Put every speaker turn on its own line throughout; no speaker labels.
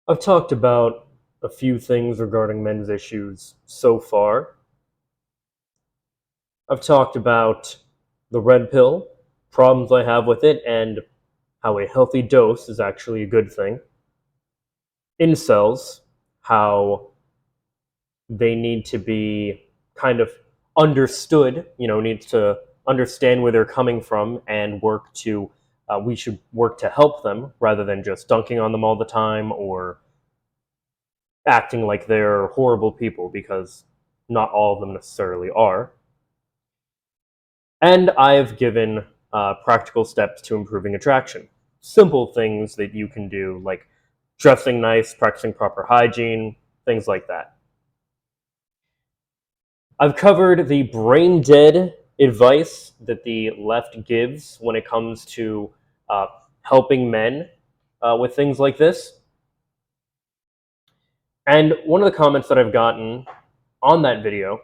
I've talked about a few things regarding men's issues so far. I've talked about the red pill, problems I have with it, and how a healthy dose is actually a good thing. Incels, how they need to be kind of understood, needs to understand where they're coming from and we should work to help them rather than just dunking on them all the time or acting like they're horrible people, because not all of them necessarily are. And I have given practical steps to improving attraction. Simple things that you can do, like dressing nice, practicing proper hygiene, things like that. I've covered the brain dead advice that the left gives when it comes to helping men with things like this. And one of the comments that I've gotten on that video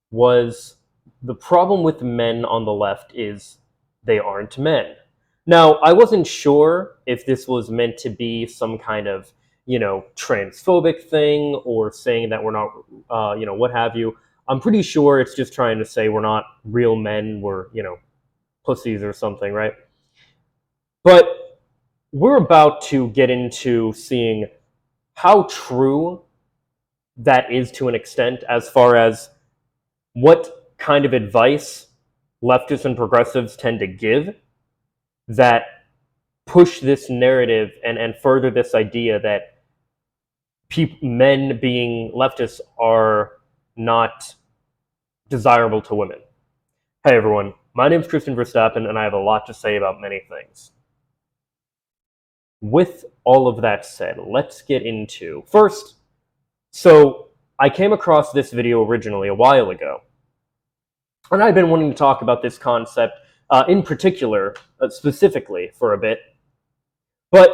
was, the problem with men on the left is they aren't men. Now, I wasn't sure if this was meant to be some kind of, transphobic thing, or saying that we're not, what have you. I'm pretty sure it's just trying to say we're not real men, we're, pussies or something, right? But we're about to get into seeing how true that is to an extent, as far as what kind of advice leftists and progressives tend to give that push this narrative and further this idea that men being leftists are not desirable to women. Hey everyone, my name is Tristan Verstappen, and I have a lot to say about many things. With all of that said, let's get into first. So I came across this video originally a while ago, and I've been wanting to talk about this concept in particular, specifically, for a bit. But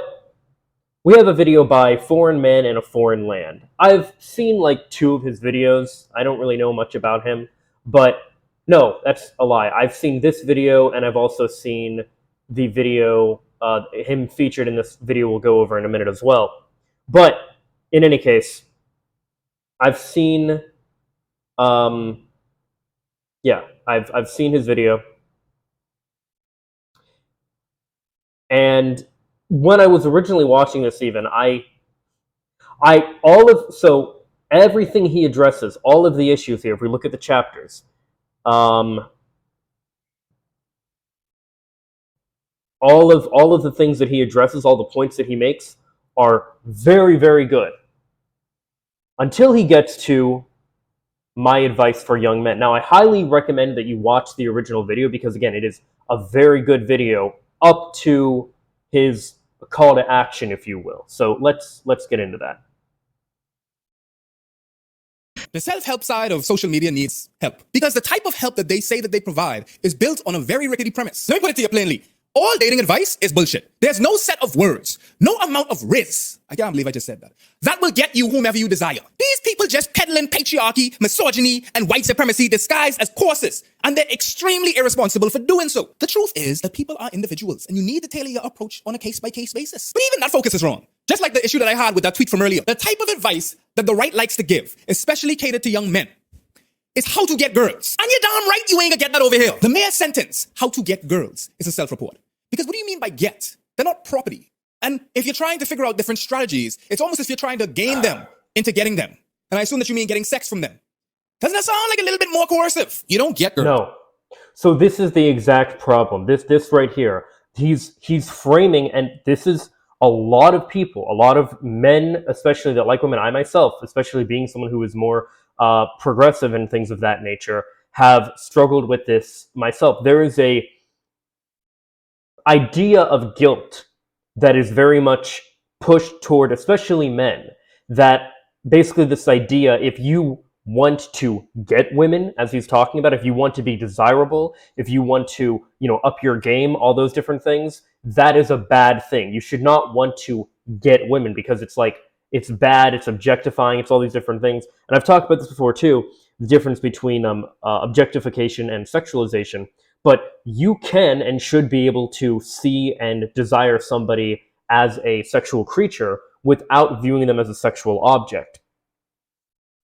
we have a video by Foreign Man in a Foreign Land. I've seen like 2 of his videos. I don't really know much about him, but no, that's a lie. I've seen this video, and I've also seen the video, him featured in this video we'll go over in a minute as well. But in any case, I've seen, I've seen his video. And when I was originally watching this, even so everything he addresses, all of the issues here, if we look at the chapters, all of the things that he addresses, all the points that he makes, are very, very good. Until he gets to my advice for young men. Now, I highly recommend that you watch the original video, because again, it is a very good video up to his call to action, if you will. So let's get into that.
The self-help side of social media needs help, because the type of help that they say that they provide is built on a very rickety premise. Let me put it to you plainly. All dating advice is bullshit. There's no set of words, no amount of riz, I can't believe I just said that will get you whomever you desire. These people just peddling patriarchy, misogyny, and white supremacy disguised as courses, and they're extremely irresponsible for doing so. The truth is that people are individuals, and you need to tailor your approach on a case-by-case basis. But even that focus is wrong. Just like the issue that I had with that tweet from earlier. The type of advice that the right likes to give, especially catered to young men, is how to get girls. And you're damn right you ain't gonna get that over here. The mere sentence, how to get girls, is a self-report. Because what do you mean by get? They're not property. And if you're trying to figure out different strategies, it's almost as if you're trying to game them into getting them. And I assume that you mean getting sex from them. Doesn't that sound like a little bit more coercive? You don't get girls.
No. So this is the exact problem. This right here. He's framing, and this is a lot of people, a lot of men, especially that like women. I myself, especially being someone who is more progressive and things of that nature, have struggled with this myself. There is a idea of guilt that is very much pushed toward, especially men, that basically this idea, if you want to get women, as he's talking about, if you want to be desirable, if you want to, up your game, all those different things, that is a bad thing. You should not want to get women, because it's like, it's bad, it's objectifying, it's all these different things. And I've talked about this before too, the difference between objectification and sexualization. But you can and should be able to see and desire somebody as a sexual creature without viewing them as a sexual object.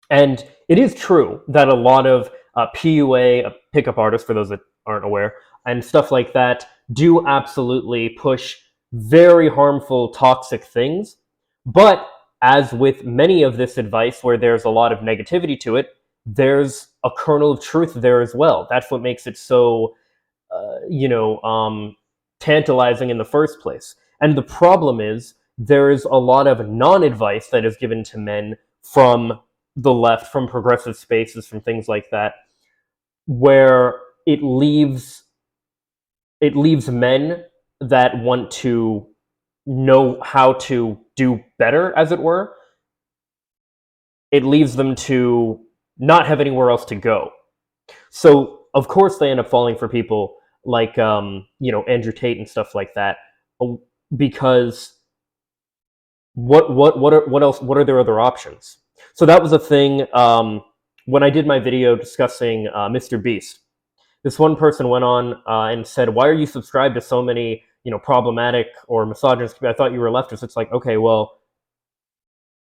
And it is true that a lot of PUA, pickup artists, for those that aren't aware, and stuff like that, do absolutely push very harmful, toxic things. But as with many of this advice, where there's a lot of negativity to it, there's a kernel of truth there as well. That's what makes it so, tantalizing in the first place. And the problem is, there's a lot of non-advice that is given to men from the left, from progressive spaces, from things like that, where it leaves men that want to know how to do better, as it were. It leaves them to not have anywhere else to go. So of course they end up falling for people like Andrew Tate and stuff like that, because what are their other options? So that was a thing when I did my video discussing Mr. Beast. This one person went on and said, "Why are you subscribed to so many problematic or misogynist? I thought you were leftist." It's like, okay, well,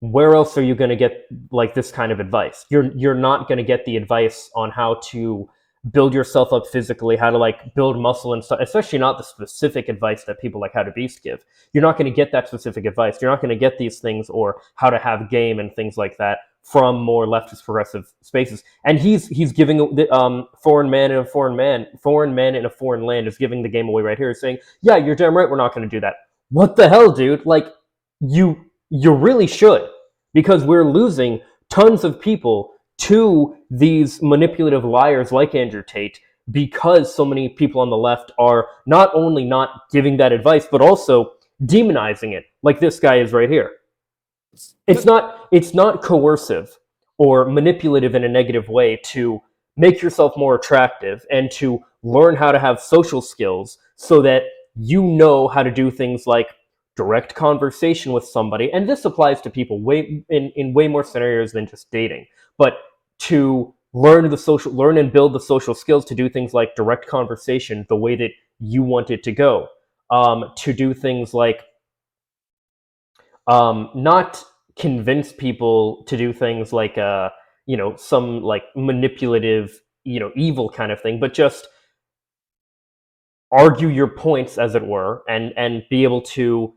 where else are you going to get like this kind of advice? You're not going to get the advice on how to build yourself up physically, how to like build muscle and stuff, especially not the specific advice that people like How to Beast give. You're not going to get that specific advice. You're not going to get these things, or how to have game and things like that, from more leftist progressive spaces. And he's giving foreign man in a foreign man in a foreign land is giving the game away right here, saying, yeah, you're damn right, we're not going to do that. What the hell, dude? Like, you really should, because we're losing tons of people to these manipulative liars like Andrew Tate, because so many people on the left are not only not giving that advice, but also demonizing it, like this guy is right here. It's not coercive or manipulative in a negative way to make yourself more attractive and to learn how to have social skills so that you know how to do things like direct conversation with somebody. And this applies to people in way more scenarios than just dating. But to learn and build the social skills to do things like direct conversation the way that you want it to go. To do things like not convince people to do things like some like manipulative evil kind of thing, but just argue your points, as it were, and be able to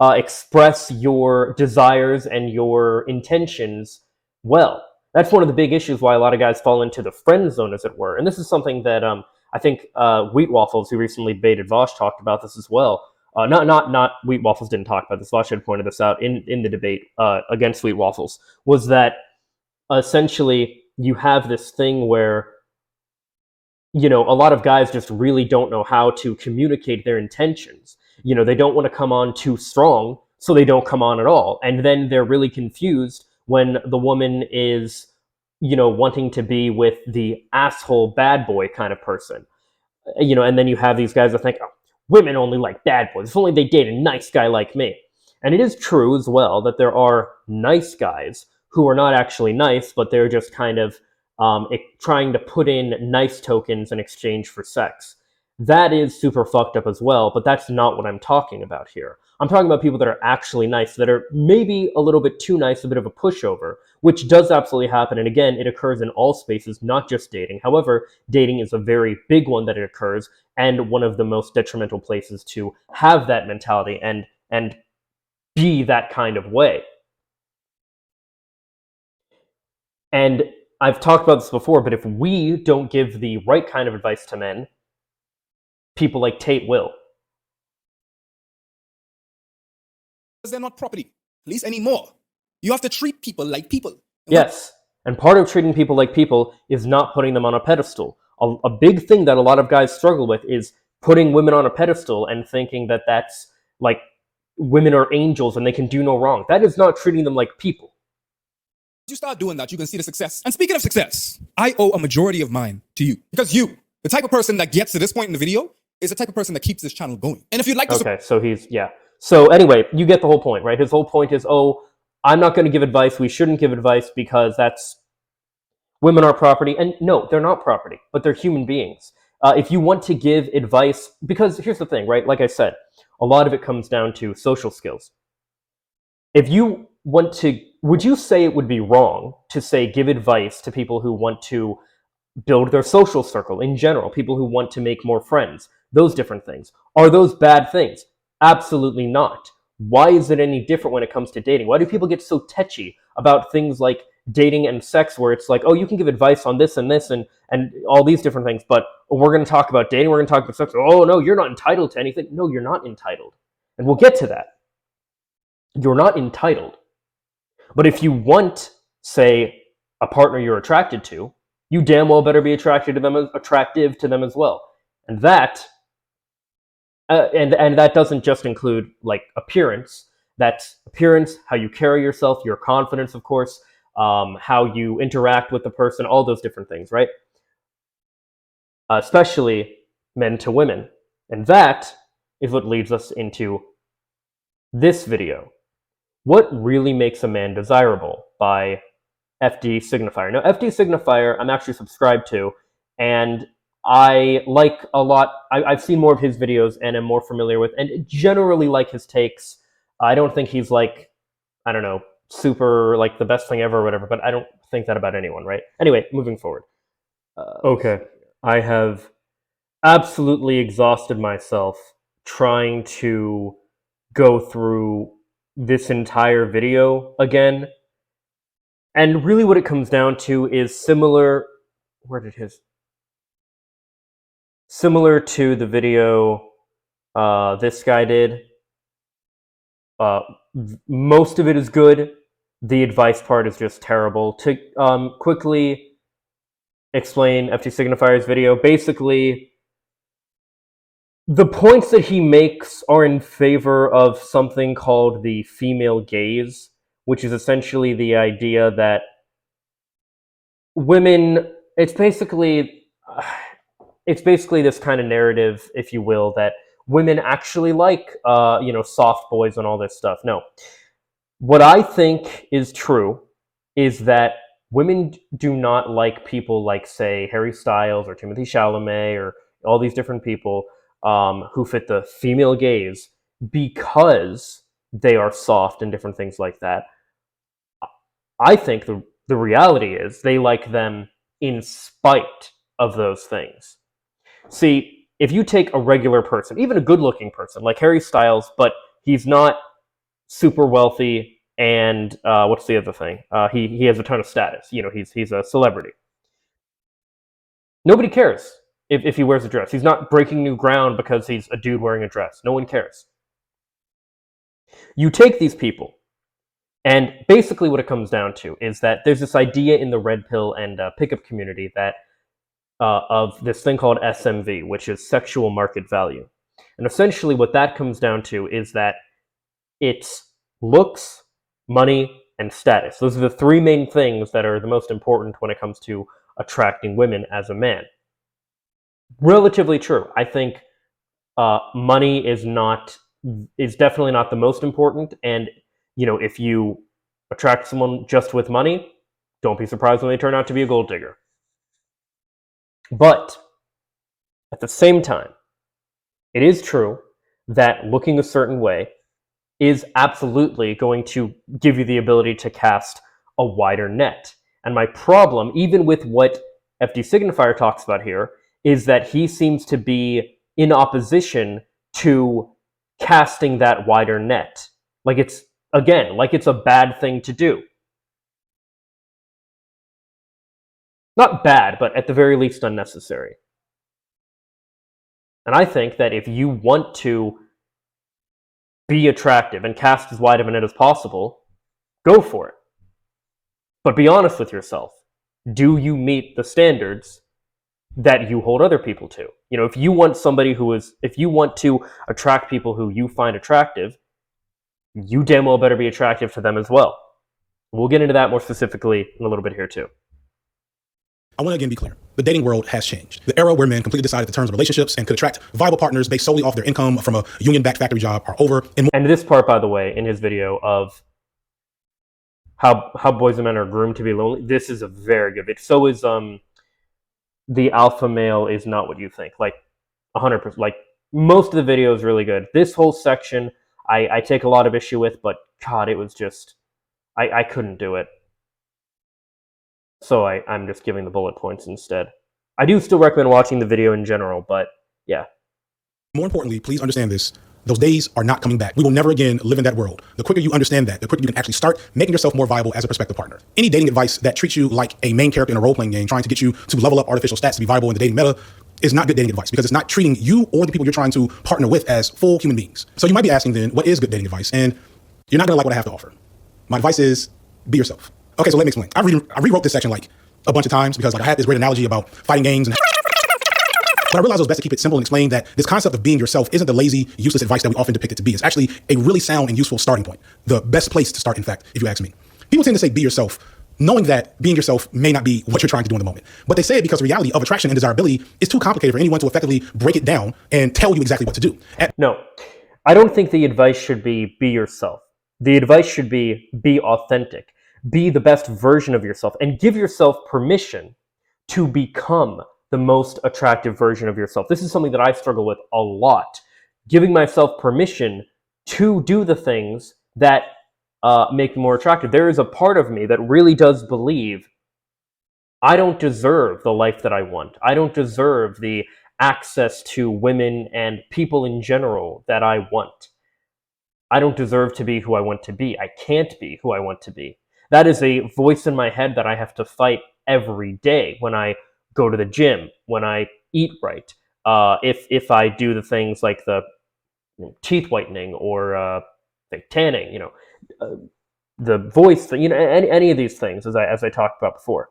express your desires and your intentions well. That's one of the big issues why a lot of guys fall into the friend zone, as it were. And this is something that I think Wheat Waffles, who recently baited Vosh, talked about this as well. Not Wheat Waffles didn't talk about this. Vosh had pointed this out in the debate against Wheat Waffles, was that essentially you have this thing where a lot of guys just really don't know how to communicate their intentions. They don't want to come on too strong, so they don't come on at all. And then they're really confused when the woman is, wanting to be with the asshole bad boy kind of person. And then you have these guys that think, oh, women only like bad boys. If only they date a nice guy like me. And it is true as well that there are nice guys who are not actually nice, but they're just kind of trying to put in nice tokens in exchange for sex. That is super fucked up as well, but that's not what I'm talking about here. I'm talking about people that are actually nice, that are maybe a little bit too nice, a bit of a pushover, which does absolutely happen. And again, it occurs in all spaces, not just dating. However, dating is a very big one that it occurs, and one of the most detrimental places to have that mentality and be that kind of way. And I've talked about this before, but if we don't give the right kind of advice to men, people like Tate will.
Because they're not property, at least anymore. You have to treat people like people.
Yes, and part of treating people like people is not putting them on a pedestal. A big thing that a lot of guys struggle with is putting women on a pedestal and thinking that that's like women are angels and they can do no wrong. That is not treating them like people.
You start doing that, you can see the success. And speaking of success, I owe a majority of mine to you. Because you, the type of person that gets to this point in the video, is the type of person that keeps this channel going. And if you'd like to...
Okay, so So anyway, you get the whole point, right? His whole point is, oh, I'm not going to give advice. We shouldn't give advice because women are property. And no, they're not property, but they're human beings. If you want to give advice, because here's the thing, right? Like I said, a lot of it comes down to social skills. If you want to, would you say it would be wrong to say give advice to people who want to build their social circle in general, people who want to make more friends, those different things? Are those bad things? Absolutely not. Why is it any different when it comes to dating? Why do people get so tetchy about things like dating and sex, where it's like, oh, you can give advice on this and this and all these different things, but we're going to talk about dating, we're going to talk about sex. Oh, no, you're not entitled to anything. No, you're not entitled. And we'll get to that. You're not entitled. But if you want, say, a partner you're attracted to, you damn well better be attracted to them, attractive to them as well. And that and that doesn't just include like appearance. That's appearance, how you carry yourself, your confidence, of course, how you interact with the person, all those different things, right? Especially men to women. And that is what leads us into this video. What really makes a man desirable, by FD Signifier. Now, FD Signifier, I'm actually subscribed to, and I like a lot. I've seen more of his videos and am more familiar with, and generally like his takes. I don't think he's like, I don't know, super like the best thing ever or whatever, but I don't think that about anyone, right? Anyway, moving forward. Okay, I have absolutely exhausted myself trying to go through this entire video again. And really what it comes down to is similar to the video this guy did. Most of it is good. The advice part is just terrible. To quickly explain FT Signifier's video, basically the points that he makes are in favor of something called the female gaze, which is essentially the idea that women, it's basically this kind of narrative, if you will, that women actually like soft boys and all this stuff. No. What I think is true is that women do not like people like, say, Harry Styles or Timothée Chalamet or all these different people who fit the female gaze because they are soft and different things like that. I think the reality is they like them in spite of those things. See, if you take a regular person, even a good-looking person like Harry Styles, but he's not super wealthy, and what's the other thing? He has a ton of status. He's a celebrity. Nobody cares if he wears a dress. He's not breaking new ground because he's a dude wearing a dress. No one cares. You take these people, and basically what it comes down to is that there's this idea in the red pill and pickup community that of this thing called SMV, which is sexual market value. And essentially what that comes down to is that it's looks, money, and status. Those are the three main things that are the most important when it comes to attracting women as a man. Relatively true. I think money is definitely not the most important, and if you attract someone just with money, don't be surprised when they turn out to be a gold digger. But at the same time, it is true that looking a certain way is absolutely going to give you the ability to cast a wider net. And my problem, even with what FD Signifier talks about here, is that he seems to be in opposition to casting that wider net. Like it's a bad thing to do. Not bad, but at the very least unnecessary. And I think that if you want to be attractive and cast as wide of a net as possible, go for it. But be honest with yourself. Do you meet the standards that you hold other people to? If you want to attract people who you find attractive, you damn well better be attractive to them as well. We'll get into that more specifically in a little bit here too.
I want to again be clear. The dating world has changed. The era where men completely decided the terms of relationships and could attract viable partners based solely off their income from a union-backed factory job are over.
And this part, by the way, in his video of how boys and men are groomed to be lonely, this is a very good bit. So is the alpha male is not what you think. Like 100%. Like most of the video is really good. This whole section, I take a lot of issue with, but God, it was just I couldn't do it. So I'm just giving the bullet points instead. I do still recommend watching the video in general, but yeah.
More importantly, please understand this. Those days are not coming back. We will never again live in that world. The quicker you understand that, the quicker you can actually start making yourself more viable as a prospective partner. Any dating advice that treats you like a main character in a role-playing game, trying to get you to level up artificial stats to be viable in the dating meta, is not good dating advice, because it's not treating you or the people you're trying to partner with as full human beings. So you might be asking then, what is good dating advice? And you're not gonna like what I have to offer. My advice is be yourself. Okay, so let me explain. I rewrote this section like a bunch of times because like I had this great analogy about fighting games and but I realized it was best to keep it simple and explain that this concept of being yourself isn't the lazy, useless advice that we often depict it to be. It's actually a really sound and useful starting point. The best place to start, in fact, if you ask me. People tend to say be yourself, knowing that being yourself may not be what you're trying to do in the moment. But they say it because the reality of attraction and desirability is too complicated for anyone to effectively break it down and tell you exactly what to do.
No, I don't think the advice should be yourself. The advice should be authentic. Be the best version of yourself and give yourself permission to become the most attractive version of yourself. This is something that I struggle with a lot. Giving myself permission to do the things that make me more attractive. There is a part of me that really does believe I don't deserve the life that I want. I don't deserve the access to women and people in general that I want. I don't deserve to be who I want to be. I can't be who I want to be. That is a voice in my head that I have to fight every day when I go to the gym, when I eat right, if I do the things like the teeth whitening or like tanning, the voice, any of these things, as I talked about before.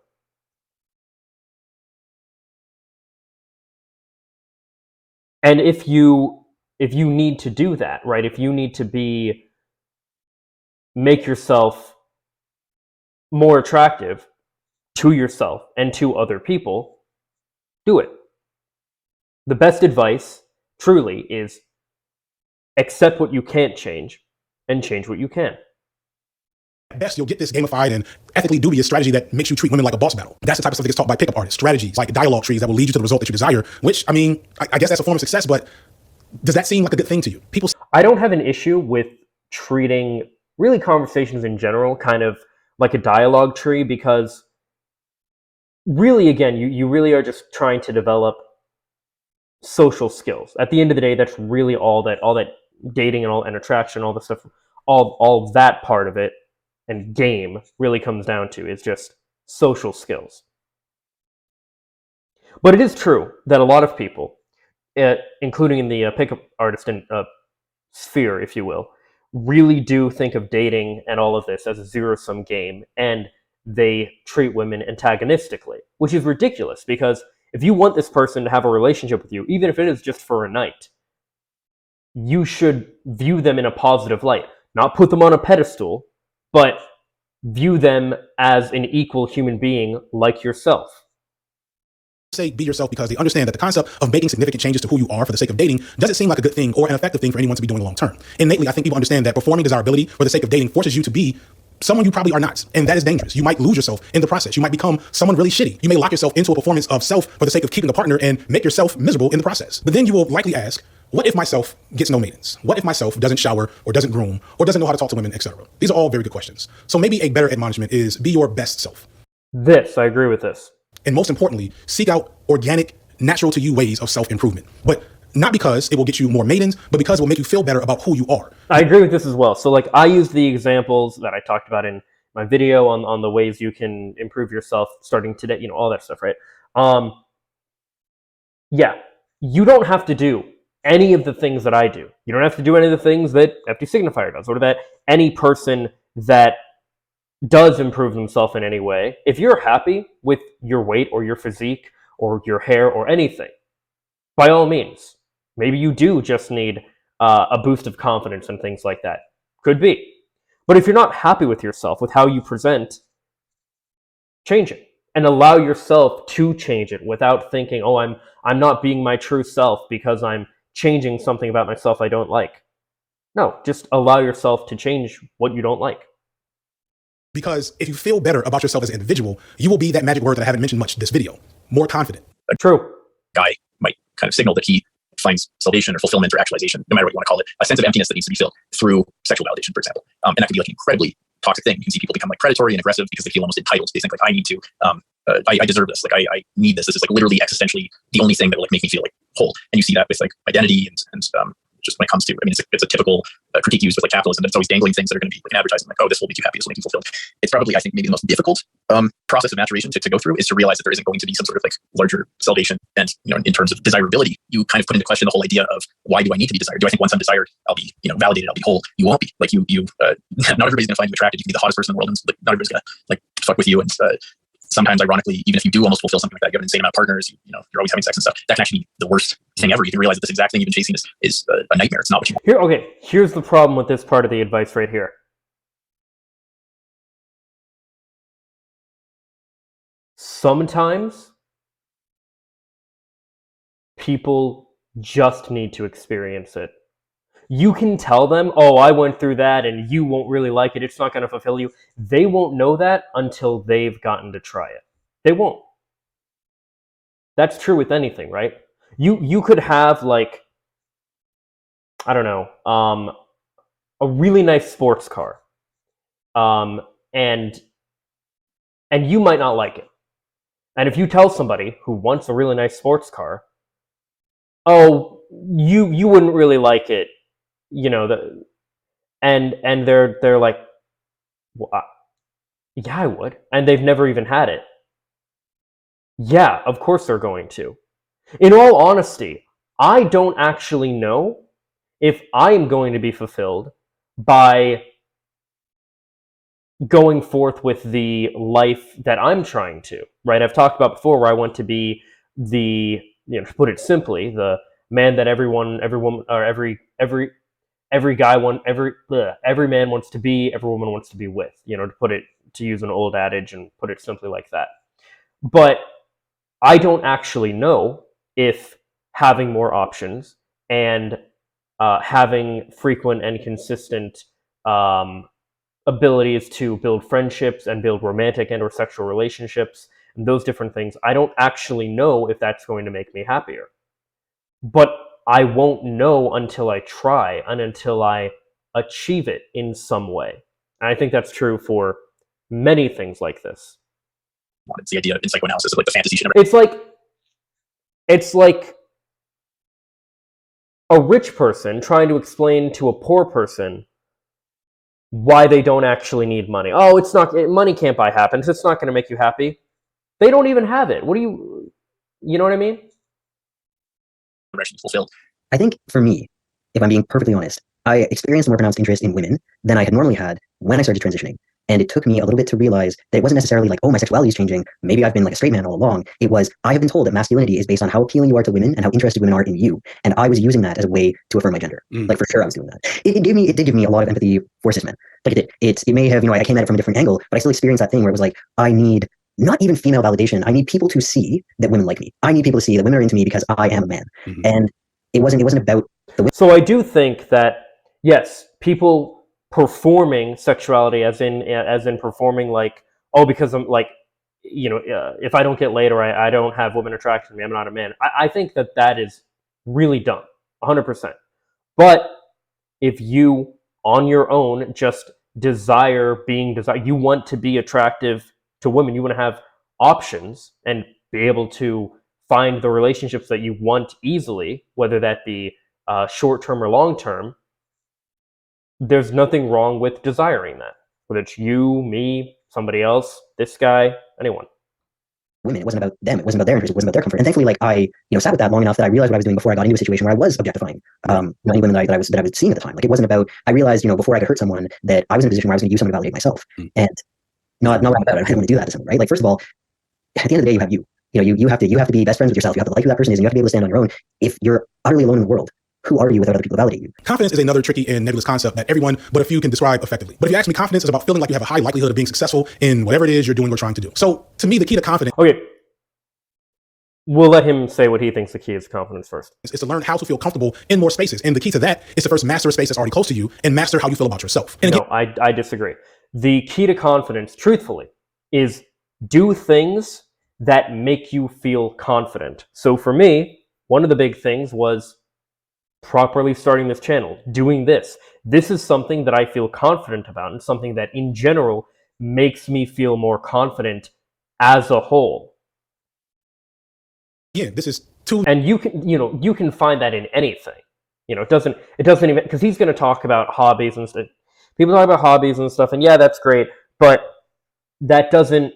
And if you need to do that, right? If you need to make yourself more attractive to yourself and to other people, do it. The best advice, truly, is accept what you can't change and change what you can.
At best, you'll get this gamified and ethically dubious strategy that makes you treat women like a boss battle. That's the type of stuff that gets taught by pickup artists. Strategies like dialogue trees that will lead you to the result that you desire, which, I mean, I guess that's a form of success, but does that seem like a good thing to you?
I don't have an issue with treating really conversations in general kind of like a dialogue tree, because really, again, you really are just trying to develop social skills. At the end of the day, that's really all that dating and attraction, all the stuff, all that part of it and game really comes down to is just social skills. But it is true that a lot of people, including in the pickup artist and sphere, if you will, really do think of dating and all of this as a zero-sum game, and they treat women antagonistically, which is ridiculous, because if you want this person to have a relationship with you, even if it is just for a night, you should view them in a positive light. Not put them on a pedestal, but view them as an equal human being like yourself.
Say be yourself because they understand that the concept of making significant changes to who you are for the sake of dating doesn't seem like a good thing or an effective thing for anyone to be doing long term. Innately, I think people understand that performing desirability for the sake of dating forces you to be someone you probably are not, and that is dangerous. You might lose yourself in the process. You might become someone really shitty. You may lock yourself into a performance of self for the sake of keeping a partner and make yourself miserable in the process. But then you will likely ask, what if myself gets no maidens? What if myself doesn't shower or doesn't groom or doesn't know how to talk to women, etc.? These are all very good questions. So maybe a better admonishment is be your best self.
I agree with this.
And most importantly, seek out organic, natural to you ways of self-improvement. But not because it will get you more maidens, but because it will make you feel better about who you are.
I agree with this as well. So like I use the examples that I talked about in my video on the ways you can improve yourself starting today, all that stuff, right? Yeah, you don't have to do any of the things that I do. You don't have to do any of the things that FD Signifier does, or that any person that does improve themselves in any way. If you're happy with your weight or your physique or your hair or anything, by all means, maybe you do just need a boost of confidence and things like that. Could be. But if you're not happy with yourself, with how you present, change it and allow yourself to change it without thinking, oh, I'm not being my true self because I'm changing something about myself I don't like. No, just allow yourself to change what you don't like.
Because if you feel better about yourself as an individual, you will be that magic word that I haven't mentioned much this video, more confident.
True.
guy might kind of signal that he finds salvation or fulfillment or actualization, no matter what you want to call it, a sense of emptiness that needs to be filled through sexual validation, for example. And that can be like an incredibly toxic thing. You can see people become like predatory and aggressive because they feel almost entitled. They think like, I need to, I deserve this. Like I need this. This is like literally existentially the only thing that will like make me feel like whole. And you see that with like identity and just when it comes to, I mean, it's a typical critique used with like capitalism. It's always dangling things that are going to be like an advertisement, like, oh, this will make you happy, this will make you fulfilled. It's probably, I think, maybe the most difficult process of maturation to go through is to realize that there isn't going to be some sort of like larger salvation. And, you know, in terms of desirability, you kind of put into question the whole idea of why do I need to be desired? Do I think once I'm desired, I'll be, you know, validated, I'll be whole? You won't be. Like not everybody's going to find you attractive. You can be the hottest person in the world, and like, not everybody's going to like fuck with you. And sometimes, ironically, even if you do almost fulfill something like that, you have an insane amount of partners, you know, you're always having sex and stuff, that can actually be the worst thing ever. You can realize that this exact thing you've been chasing is a nightmare. It's not what you want.
Here's the problem with this part of the advice right here. Sometimes people just need to experience it. You can tell them, oh, I went through that and you won't really like it. It's not going to fulfill you. They won't know that until they've gotten to try it. They won't. That's true with anything, right? You could have like, I don't know, a really nice sports car. And you might not like it. And if you tell somebody who wants a really nice sports car, oh, you wouldn't really like it. You know, and they're like, well, yeah, I would, and they've never even had it. Yeah, of course they're going to. In all honesty, I don't actually know if I am going to be fulfilled by going forth with the life that I'm trying to. Right? I've talked about before where I want to be the, you know, to put it simply, the man that every man wants to be, every woman wants to be with, you know, to use an old adage and put it simply like that. But I don't actually know if having more options and having frequent and consistent abilities to build friendships and build romantic and or sexual relationships and those different things, I don't actually know if that's going to make me happier. But I won't know until I try and until I achieve it in some way. And I think that's true for many things like this.
It's the idea in psychoanalysis of like the fantasy shit.
It's like a rich person trying to explain to a poor person why they don't actually need money. Oh, money can't buy happiness. It's not going to make you happy. They don't even have it. You know what I mean?
Fulfilled.
I think for me, if I'm being perfectly honest, I experienced a more pronounced interest in women than I had normally had when I started transitioning. And it took me a little bit to realize that it wasn't necessarily like, oh, my sexuality is changing. Maybe I've been like a straight man all along. It was, I have been told that masculinity is based on how appealing you are to women and how interested women are in you. And I was using that as a way to affirm my gender. Like for sure I was doing that. It did give me a lot of empathy for cis men. Like it did. It may have, I came at it from a different angle, but I still experienced that thing where it was like, I need not even female validation. I need people to see that women like me. I need people to see that women are into me because I am a man. And it wasn't about the women.
So I do think that, yes, people performing sexuality as in performing like, oh, because I'm like, if I don't get laid or I don't have women attracted to me, I'm not a man. I think that is really dumb, 100%. But if you on your own just you want to be attractive to women, you want to have options and be able to find the relationships that you want easily, whether that be short-term or long-term, there's nothing wrong with desiring that. Whether it's you, me, somebody else, this guy, anyone.
Women, it wasn't about them. It wasn't about their interest. It wasn't about their comfort. And thankfully, like I, sat with that long enough that I realized what I was doing before I got into a situation where I was objectifying many women that I was seeing at the time. Like it wasn't about. I realized, before I could hurt someone, that I was in a position where I was going to use someone to validate myself, and not about it. I didn't want to do that to someone, right? Like first of all, at the end of the day, you have you. You have to be best friends with yourself. You have to like who that person is, and you have to be able to stand on your own. If you're utterly alone in the world, who are you without other people to validate you?
Confidence is another tricky and nebulous concept that everyone but a few can describe effectively. But if you ask me, confidence is about feeling like you have a high likelihood of being successful in whatever it is you're doing or trying to do. So to me, the key to confidence.
Okay. We'll let him say what he thinks the key is to confidence first.
Is to learn how to feel comfortable in more spaces. And the key to that is to first master a space that's already close to you and master how you feel about yourself. And
no, I disagree. The key to confidence, truthfully, is do things that make you feel confident. So for me, one of the big things was properly starting this channel, doing this. This is something that I feel confident about, and something that in general makes me feel more confident as a whole.
Yeah, this is too.
And you can find that in anything. It doesn't even, because he's going to talk about hobbies and stuff. People talk about hobbies and stuff, and yeah, that's great, but that doesn't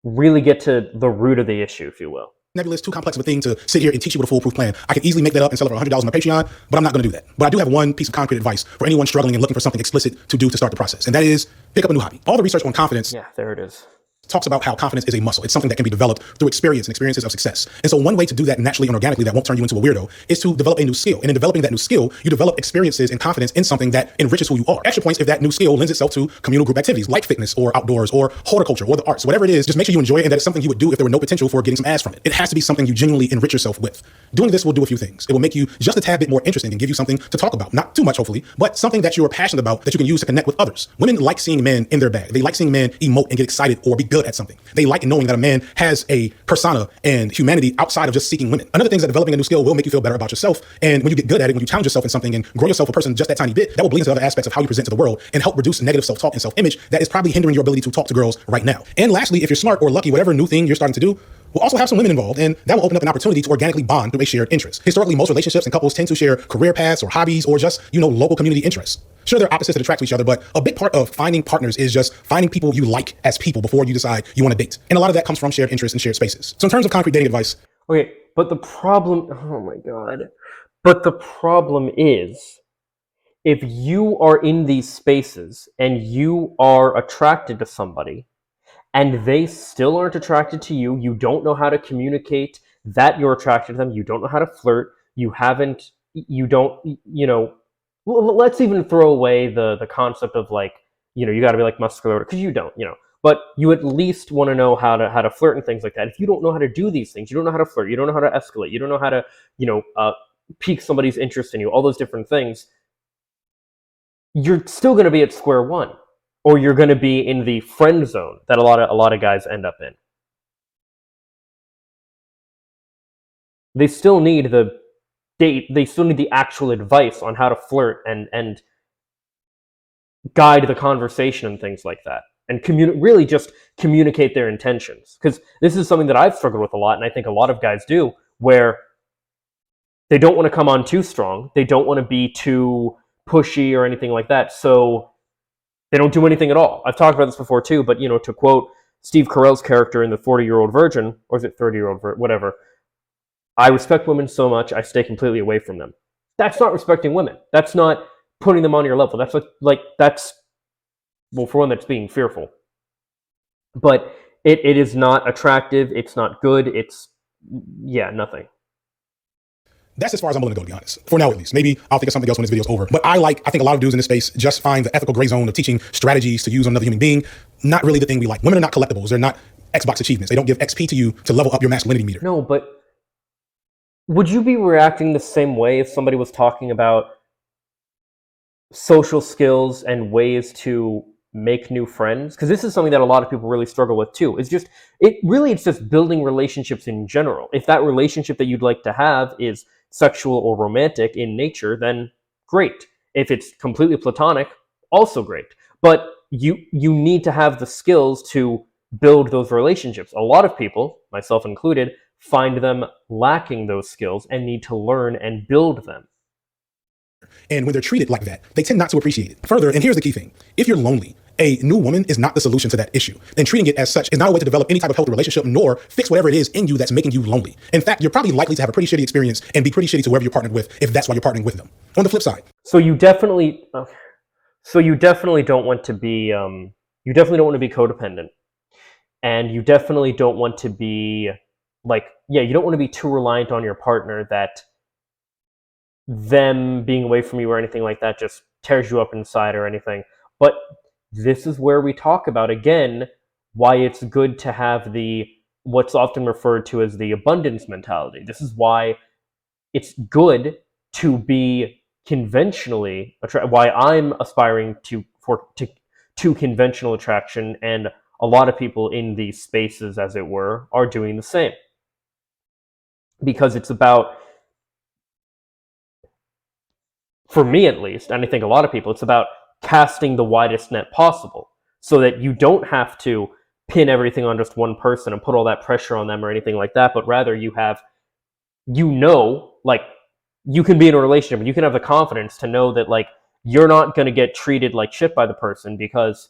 really get to the root of the issue, if you will.
Nebulous, too complex of a thing to sit here and teach you with a foolproof plan. I can easily make that up and sell it for $100 on my Patreon, but I'm not going to do that. But I do have one piece of concrete advice for anyone struggling and looking for something explicit to do to start the process, and that is pick up a new hobby. All the research on confidence
there it is.
talks about how confidence is a muscle. It's something that can be developed through experience and experiences of success. And so one way to do that naturally and organically that won't turn you into a weirdo is to develop a new skill. And in developing that new skill, you develop experiences and confidence in something that enriches who you are. Extra points if that new skill lends itself to communal group activities like fitness or outdoors or horticulture or the arts. Whatever it is, just make sure you enjoy it and that it's something you would do if there were no potential for getting some ass from it. It has to be something you genuinely enrich yourself with. Doing this will do a few things. It will make you just a tad bit more interesting and give you something to talk about. Not too much, hopefully, but something that you are passionate about that you can use to connect with others. Women like seeing men in their bag. They like seeing men emote and get excited or be good at something. They like knowing that a man has a persona and humanity outside of just seeking women. Another thing is that developing a new skill will make you feel better about yourself. And when you get good at it, when you challenge yourself in something and grow yourself a person just that tiny bit, that will bleed into other aspects of how you present to the world and help reduce negative self-talk and self-image that is probably hindering your ability to talk to girls right now. And lastly, if you're smart or lucky, whatever new thing you're starting to do will also have some women involved, and that will open up an opportunity to organically bond through a shared interest. Historically, most relationships and couples tend to share career paths or hobbies or just, local community interests. Sure, they're opposites that attract to each other, but a big part of finding partners is just finding people you like as people before you decide you want to date. And a lot of that comes from shared interests and shared spaces. So in terms of concrete dating advice.
Okay, but the problem, oh my God. But the problem is, if you are in these spaces and you are attracted to somebody, and they still aren't attracted to you, you don't know how to communicate that you're attracted to them, you don't know how to flirt, let's even throw away the concept of you gotta be like muscular, because you don't, but you at least want to know how to flirt and things like that. If you don't know how to do these things, you don't know how to flirt, you don't know how to escalate, you don't know how to, pique somebody's interest in you, all those different things, you're still going to be at square one. Or you're going to be in the friend zone that a lot of guys end up in. They still need the date. They still need the actual advice on how to flirt and guide the conversation and things like that, and really just communicate their intentions. Because this is something that I've struggled with a lot, and I think a lot of guys do, where they don't want to come on too strong. They don't want to be too pushy or anything like that. So they don't do anything at all. I've talked about this before too, but to quote Steve Carell's character in The 40-Year-Old Virgin, or is it 30-Year-Old Virgin, whatever, I respect women so much, I stay completely away from them. That's not respecting women. That's not putting them on your level. That's for one, that's being fearful. But it is not attractive, it's not good, it's, nothing.
That's as far as I'm willing to go, to be honest. For now, at least. Maybe I'll think of something else when this video's over. But I think a lot of dudes in this space just find the ethical gray zone of teaching strategies to use on another human being not really the thing we like. Women are not collectibles. They're not Xbox achievements. They don't give XP to you to level up your masculinity meter.
No, but would you be reacting the same way if somebody was talking about social skills and ways to make new friends? Because this is something that a lot of people really struggle with too. It's just building relationships in general. If that relationship that you'd like to have is sexual or romantic in nature, then great. If it's completely platonic, also great. But you need to have the skills to build those relationships. A lot of people, myself included, find them lacking those skills and need to learn and build them.
And when they're treated like that, they tend not to appreciate it. Further, and here's the key thing, if you're lonely, a new woman is not the solution to that issue. And treating it as such is not a way to develop any type of healthy relationship nor fix whatever it is in you that's making you lonely. In fact, you're probably likely to have a pretty shitty experience and be pretty shitty to whoever you're partnered with if that's why you're partnering with them. On the flip side.
So you definitely don't want to be, codependent. And you definitely don't want to be you don't want to be too reliant on your partner that them being away from you or anything like that just tears you up inside or anything. But this is where we talk about, again, why it's good to have what's often referred to as the abundance mentality. This is why it's good to be conventionally why I'm aspiring to conventional attraction, and a lot of people in these spaces, as it were, are doing the same. Because it's about, for me at least, and I think a lot of people, it's about casting the widest net possible so that you don't have to pin everything on just one person and put all that pressure on them or anything like that, but rather you have, like, you can be in a relationship and you can have the confidence to know that, like, you're not going to get treated like shit by the person because,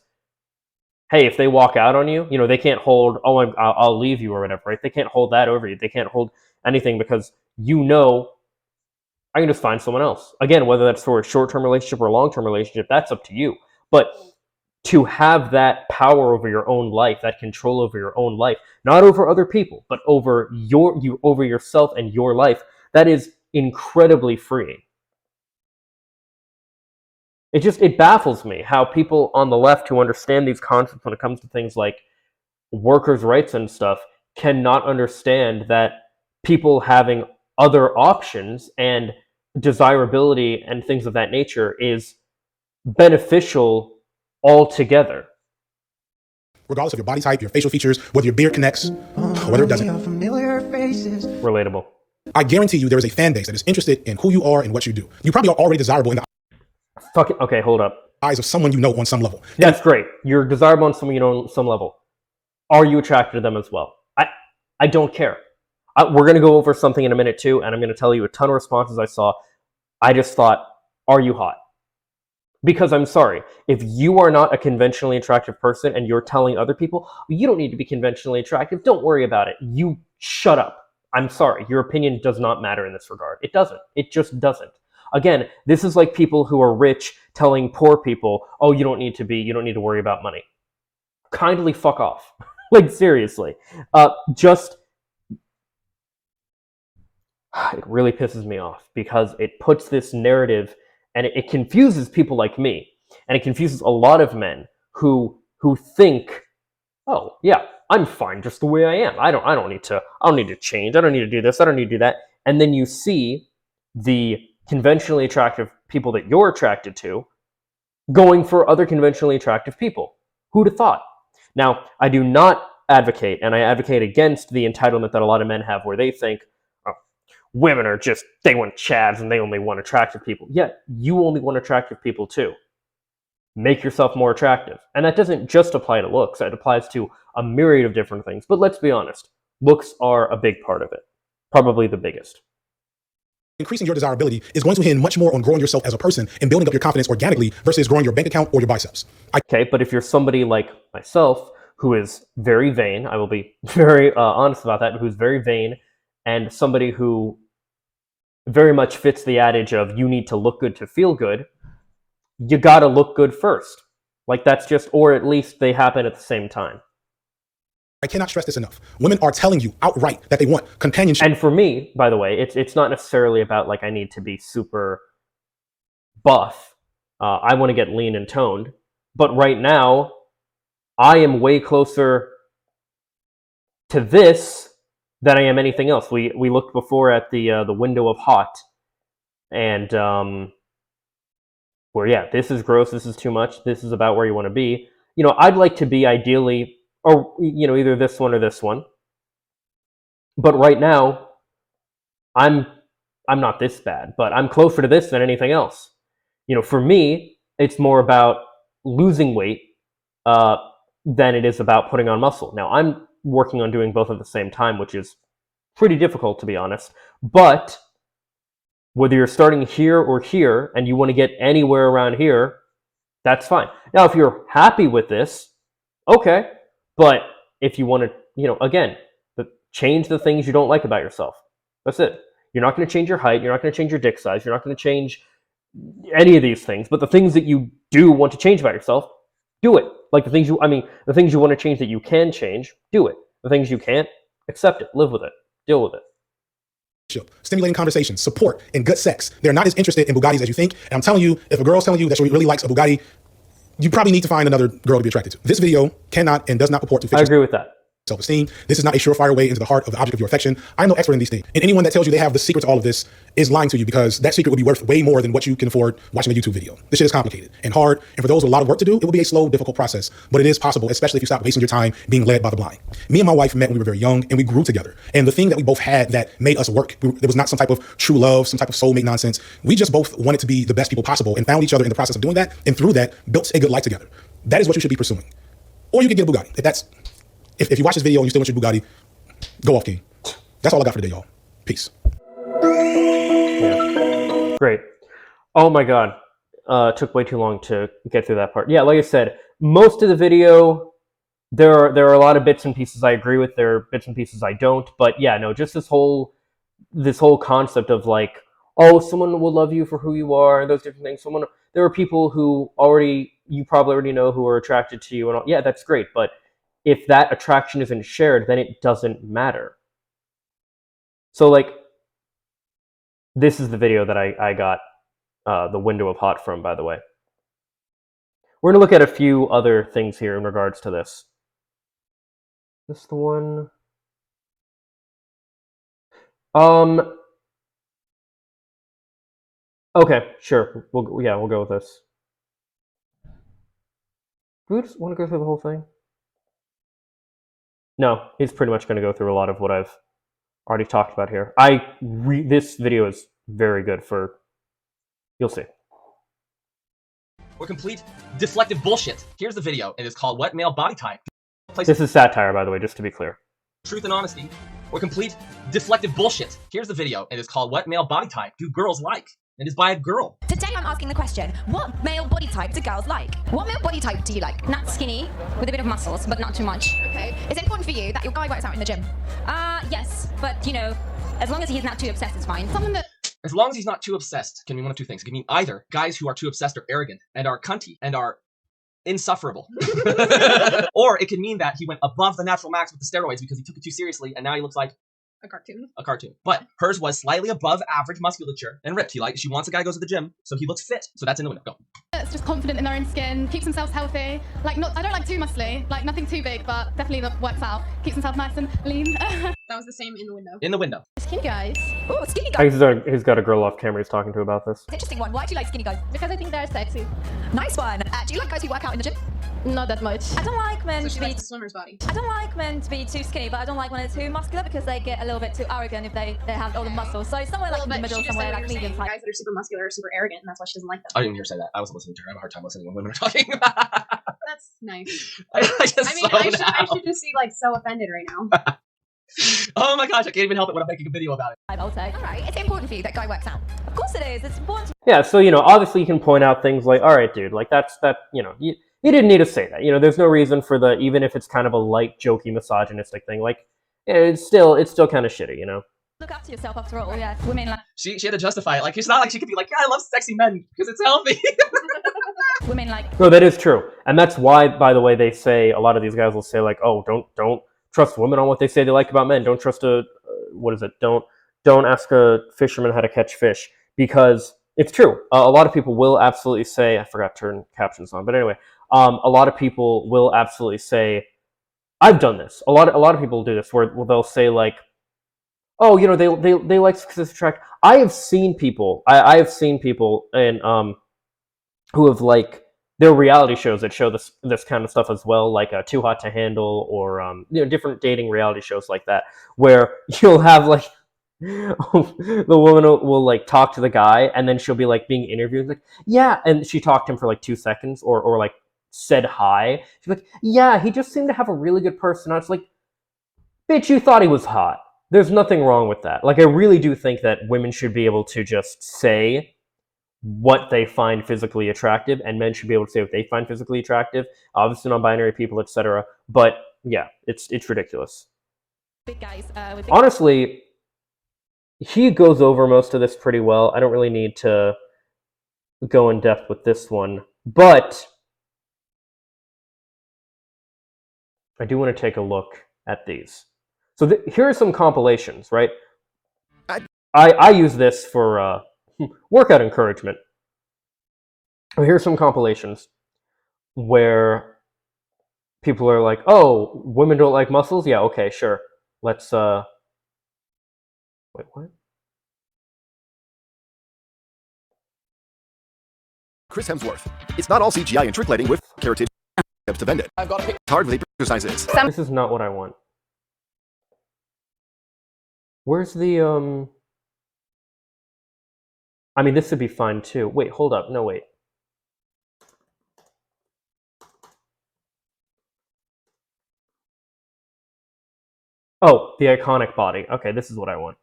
hey, if they walk out on you, they can't hold, I'll leave you or whatever, right? They can't hold that over you. They can't hold anything because I can just find someone else. Again, whether that's for a short-term relationship or a long-term relationship, that's up to you. But to have that power over your own life, that control over your own life, not over other people, but over over yourself and your life, that is incredibly freeing. It baffles me how people on the left who understand these concepts when it comes to things like workers' rights and stuff cannot understand that people having other options and desirability and things of that nature is beneficial altogether.
Regardless of your body type, your facial features, whether your beard connects, or whether it doesn't.
Relatable.
I guarantee you there is a fan base that is interested in who you are and what you do. You probably are already desirable in the
Okay, hold up.
eyes of someone you know on some level.
That's great. You're desirable on someone you know on some level. Are you attracted to them as well? I don't care. We're going to go over something in a minute too, and I'm going to tell you a ton of responses I saw. I just thought, are you hot? Because I'm sorry, if you are not a conventionally attractive person and you're telling other people, you don't need to be conventionally attractive, don't worry about it. You shut up. I'm sorry, your opinion does not matter in this regard. It doesn't. It just doesn't. Again, this is like people who are rich telling poor people, oh, you don't need to worry about money. Kindly fuck off. Like, seriously. It really pisses me off because it puts this narrative and it confuses people like me, and it confuses a lot of men who think, oh yeah, I'm fine just the way I am. I don't need to change. I don't need to do this. I don't need to do that. And then you see the conventionally attractive people that you're attracted to going for other conventionally attractive people. Who'd have thought? Now, I do not advocate, and I advocate against the entitlement that a lot of men have where they think, women are just, they want chads and they only want attractive people. Yeah, you only want attractive people too. Make yourself more attractive. And that doesn't just apply to looks. It applies to a myriad of different things. But let's be honest, looks are a big part of it. Probably the biggest.
Increasing your desirability is going to hinge much more on growing yourself as a person and building up your confidence organically versus growing your bank account or your biceps.
Okay, but if you're somebody like myself who is very vain, I will be very honest about that, who's very vain, and somebody who very much fits the adage of you need to look good to feel good, you gotta look good first. Like, that's just, or at least they happen at the same time.
I cannot stress this enough. Women are telling you outright that they want companionship.
And for me, by the way, it's not necessarily about like I need to be super buff. I want to get lean and toned. But right now, I am way closer to this than I am anything else. We looked before at the window of hot, and where, yeah, this is gross, this is too much, this is about where you want to be. I'd like to be ideally, or either this one or this one. But right now, I'm not this bad, but I'm closer to this than anything else. For me, it's more about losing weight than it is about putting on muscle. Now, I'm working on doing both at the same time, which is pretty difficult, to be honest. But whether you're starting here or here and you want to get anywhere around here, that's fine. Now, if you're happy with this, okay. But if you want to, again, change the things you don't like about yourself. That's it. You're not going to change your height. You're not going to change your dick size. You're not going to change any of these things. But the things that you do want to change about yourself, do it. Like the things you want to change that you can change, do it. The things you can't, accept it, live with it, deal with it.
Stimulating conversations, support, and good sex. They're not as interested in Bugattis as you think. And I'm telling you, if a girl's telling you that she really likes a Bugatti, you probably need to find another girl to be attracted to. This video cannot and does not purport to fit
I agree with that.
self-esteem. This is not a surefire way into the heart of the object of your affection. I'm no expert in these things. And anyone that tells you they have the secret to all of this is lying to you, because that secret would be worth way more than what you can afford watching a YouTube video. This shit is complicated and hard. And for those with a lot of work to do, it will be a slow, difficult process. But it is possible, especially if you stop wasting your time being led by the blind. Me and my wife met when we were very young, and we grew together. And the thing that we both had that made us work, there was not some type of true love, some type of soulmate nonsense. We just both wanted to be the best people possible and found each other in the process of doing that. And through that, built a good life together. That is what you should be pursuing. Or you could get a Bugatti. If you watch this video and you still want your Bugatti, go off, King. That's all I got for today, y'all. Peace.
Yeah. Great. Oh my God. Took way too long to get through that part. Yeah, like I said, most of the video, there are a lot of bits and pieces I agree with. There are bits and pieces I don't. But yeah, no, just this whole concept of like, oh, someone will love you for who you are, and those different things. There are people who you probably already know who are attracted to you, and all. Yeah, that's great. But if that attraction isn't shared, then it doesn't matter. So like, this is the video that I got the window of hot from, by the way. We're gonna look at a few other things here in regards to this. This the one. Okay, sure. We'll go with this. Do we just want to go through the whole thing? No, he's pretty much going to go through a lot of what I've already talked about here. This video is very good for. You'll see.
Or complete deflective bullshit. Here's the video. It is called What Male Body Type?
This is satire, by the way, just to be clear.
Truth and honesty. Or complete deflective bullshit. Here's the video. It is called What Male Body Type Do Girls Like? It is by a girl.
Today I'm asking the question, what male body type do girls like? What male body type do you like? Not skinny, with a bit of muscles, but not too much. Okay. Is it important for you that your guy works out in the gym? Yes, but you know, as long as he's not too obsessed, it's fine. Someone that...
As long as he's not too obsessed, can mean one of two things. It can mean either guys who are too obsessed are arrogant and are cunty and are insufferable. Or it can mean that he went above the natural max with the steroids because he took it too seriously and now he looks like
a cartoon.
But hers was slightly above average musculature and ripped. She wants a guy who goes to the gym, so he looks fit. So that's in the window. Go.
It's just confident in their own skin, keeps themselves healthy. Like, I don't like too muscly, like nothing too big, but definitely that works out. Keeps themselves nice and lean. That was the same in the window.
In the window.
Skinny guys.
Oh, skinny guys.
He's got a girl off camera he's talking to about this.
Interesting one. Why do you like skinny guys?
Because I think they're sexy.
Nice one. Do you like guys who work out in the gym?
Not that much.
I don't like men
So she
to be.
likes the swimmer's body.
I don't like men to be too skinny, but I don't like when they're too muscular because they get a little bit too arrogant if they have all the muscles. So somewhere like in the middle, somewhere like medium type.
Guys that are super muscular are super arrogant, and that's why she doesn't like them.
I didn't hear her say that. I wasn't listening to her. I have a hard time listening when women are talking.
That's nice. I should just be like so offended right now.
Oh my gosh, I can't even help it when I'm making a video about it.
I'll say. All right, it's important for you that guy works out. Of course it is. It's important.
Yeah, so obviously you can point out things like, all right, dude, like that. You didn't need to say that. There's no reason for even if it's kind of a light, jokey, misogynistic thing. Like, it's still kind of shitty,
Look after yourself after all. Yeah, women like.
She had to justify it. Like, it's not like she could be like, yeah, I love sexy men because it's healthy.
Women like.
No, that is true, and that's why, by the way, they say a lot of these guys will say like, oh, don't trust women on what they say they like about men. Don't trust Don't ask a fisherman how to catch fish, because it's true. A lot of people will absolutely say, I forgot to turn captions on, but anyway. A lot of people will absolutely say, I've done this. A lot of people do this where they'll say like, oh, they like because it's attractive. I have seen people and who have like there are reality shows that show this kind of stuff as well, like Too Hot to Handle or different dating reality shows like that, where you'll have like the woman will like talk to the guy and then she'll be like being interviewed like, yeah, and she talked to him for like 2 seconds or like said hi. She's like, yeah, he just seemed to have a really good personality. It's like, bitch, you thought he was hot. There's nothing wrong with that. Like, I really do think that women should be able to just say what they find physically attractive, and men should be able to say what they find physically attractive. Obviously, non-binary people, etc. But yeah, it's ridiculous.
Big guys.
Honestly, he goes over most of this pretty well. I don't really need to go in depth with this one, but I do want to take a look at these. So here are some compilations, right? I use this for workout encouragement. Here's some compilations where people are like, oh, women don't like muscles? Yeah, okay, sure. Let's, wait, what?
Chris Hemsworth. It's not all CGI and trick lighting with carroted to vend it. I've got to pick hard vapor sizes.
This is not what I want. Where's the, I mean, this would be fine too. Wait, hold up. No, wait. Oh, the iconic body. Okay, this is what I want.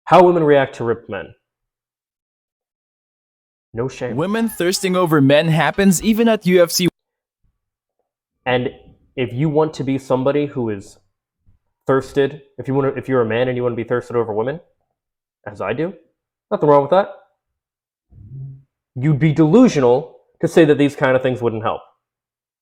How women react to ripped men. No shame.
Women thirsting over men happens even at UFC.
And if you want to be somebody who is thirsted, if you're a man and you want to be thirsted over women, as I do, nothing wrong with that. You'd be delusional to say that these kind of things wouldn't help.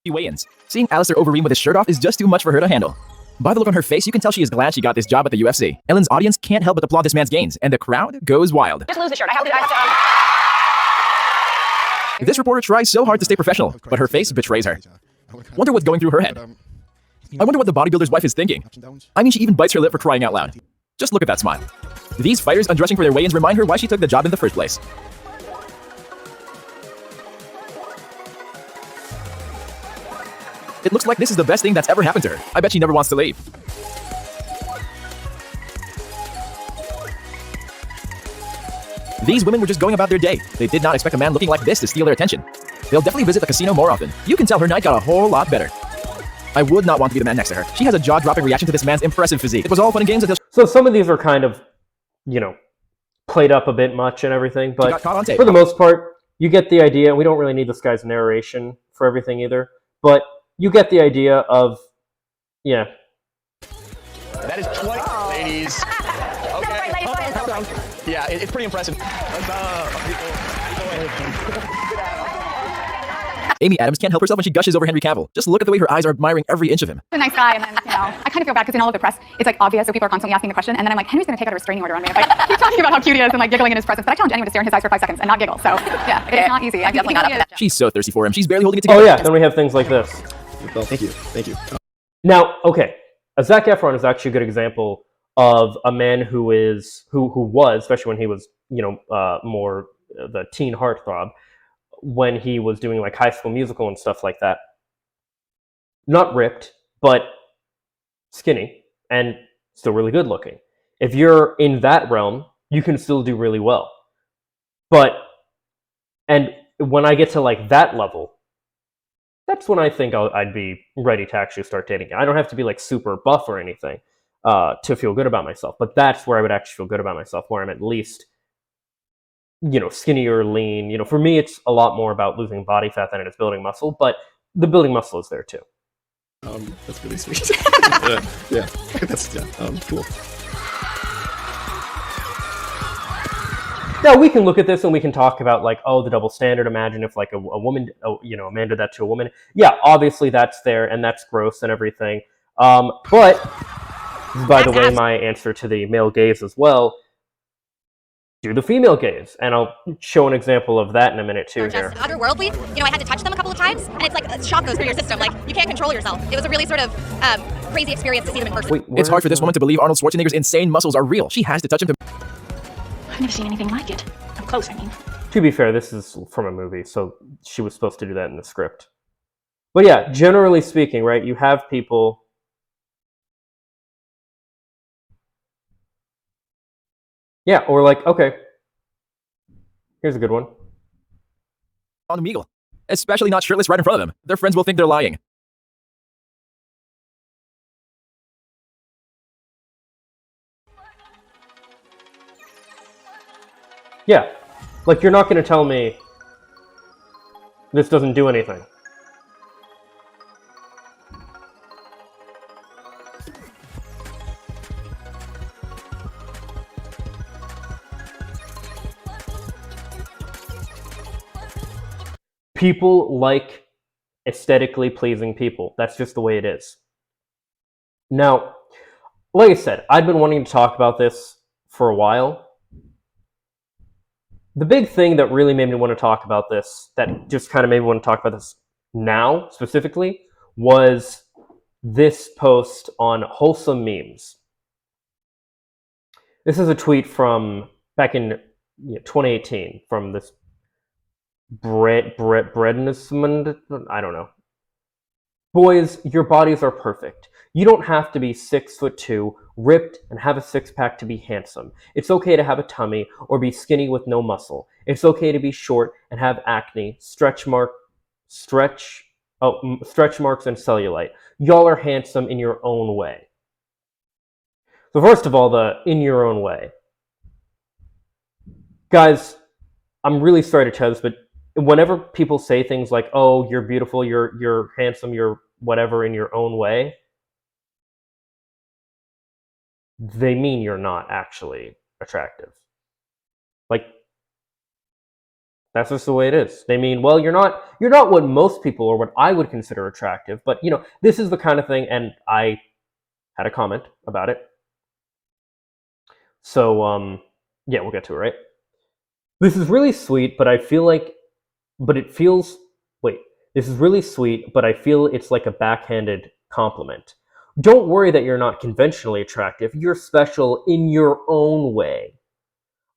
Weigh-ins. Seeing Alistair Overeem with his shirt off is just too much for her to handle. By the look on her face, you can tell she is glad she got this job at the UFC. Ellen's audience can't help but applaud this man's gains, and the crowd goes wild.
Just lose the shirt. I held it.
This reporter tries so hard to stay professional, but her face betrays her. Wonder what's going through her head. I wonder what the bodybuilder's wife is thinking. I mean, she even bites her lip for crying out loud. Just look at that smile. These fighters undressing for their weigh-ins remind her why she took the job in the first place. It looks like this is the best thing that's ever happened to her. I bet she never wants to leave. These women were just going about their day. They did not expect a man looking like this to steal their attention. They'll definitely visit the casino more often. You can tell her night got a whole lot better. I would not want to be the man next to her. She has a jaw-dropping reaction to this man's impressive physique. It was all fun and games until
So some of these are kind of, played up a bit much and everything, but
got caught on tape.
For the most part, you get the idea. We don't really need this guy's narration for everything either, but you get the idea of, yeah.
That is 20, ladies. Okay. Yeah, it's pretty impressive.
Amy Adams can't help herself when she gushes over Henry Cavill. Just look at the way her eyes are admiring every inch of him.
A nice guy, and then, I kind of feel bad because in all of the press, it's like obvious, so people are constantly asking the question, and then I'm like, Henry's gonna take out a restraining order on me if I keep talking about how cute he is and like giggling in his presence. But I challenge anyone to stare in his eyes for 5 seconds and not giggle. So yeah, it's not easy. I'm definitely not up to that.
She's so thirsty for him. She's barely holding it together.
Oh yeah, then we have things like this.
Well, thank you.
Now, okay, Zac Efron is actually a good example of a man who was, especially when he was, more the teen heartthrob, when he was doing like High School Musical and stuff like that. Not ripped, but skinny and still really good looking. If you're in that realm, you can still do really well. And when I get to like that level, that's when I think I'd be ready to actually start dating. I don't have to be like super buff or anything to feel good about myself, but that's where I would actually feel good about myself, where I'm at least, skinny or lean. For me, it's a lot more about losing body fat than it is building muscle, but the building muscle is there too.
That's really sweet. yeah, that's cool.
Now we can look at this and we can talk about like, oh, the double standard. Imagine if like a woman, a man did that to a woman. Yeah, obviously that's there and that's gross and everything. But by the way, my answer to the male gaze as well. Do the female gaze, and I'll show an example of that in a minute too here.
Otherworldly, I had to touch them a couple of times, and it's like a shock goes through your system. Like you can't control yourself. It was a really sort of crazy experience to see them in person.
Wait,
it's hard for this woman to believe Arnold Schwarzenegger's insane muscles are real. She has to touch him to...
I've never seen anything like it. Up close, I mean.
To be fair, this is from a movie, so she was supposed to do that in the script. But yeah, generally speaking, right, you have people... Yeah, or like, okay, here's a good one.
On Omegle. Especially not shirtless right in front of them. Their friends will think they're lying.
Yeah, like you're not going to tell me this doesn't do anything. People like aesthetically pleasing people. That's just the way it is. Now, like I said, I've been wanting to talk about this for a while. The big thing that really made me want to talk about this, that just kind of made me want to talk about this now specifically, was this post on wholesome memes. This is a tweet from back in 2018 from this Breadnessman. I don't know. Boys, your bodies are perfect. You don't have to be 6'2", ripped, and have a six-pack to be handsome. It's okay to have a tummy or be skinny with no muscle. It's okay to be short and have acne, stretch marks, and cellulite. Y'all are handsome in your own way. So first of all, the in your own way. Guys, I'm really sorry to tell this, but whenever people say things like, oh, you're beautiful, you're handsome, you're whatever in your own way, they mean you're not actually attractive. Like, that's just the way it is. They mean, well, you're not what most people or what I would consider attractive, but this is the kind of thing, and I had a comment about it. So, yeah, we'll get to it, right? This is really sweet, but I feel like, this is really sweet, but I feel it's like a backhanded compliment. Don't worry that you're not conventionally attractive. You're special in your own way.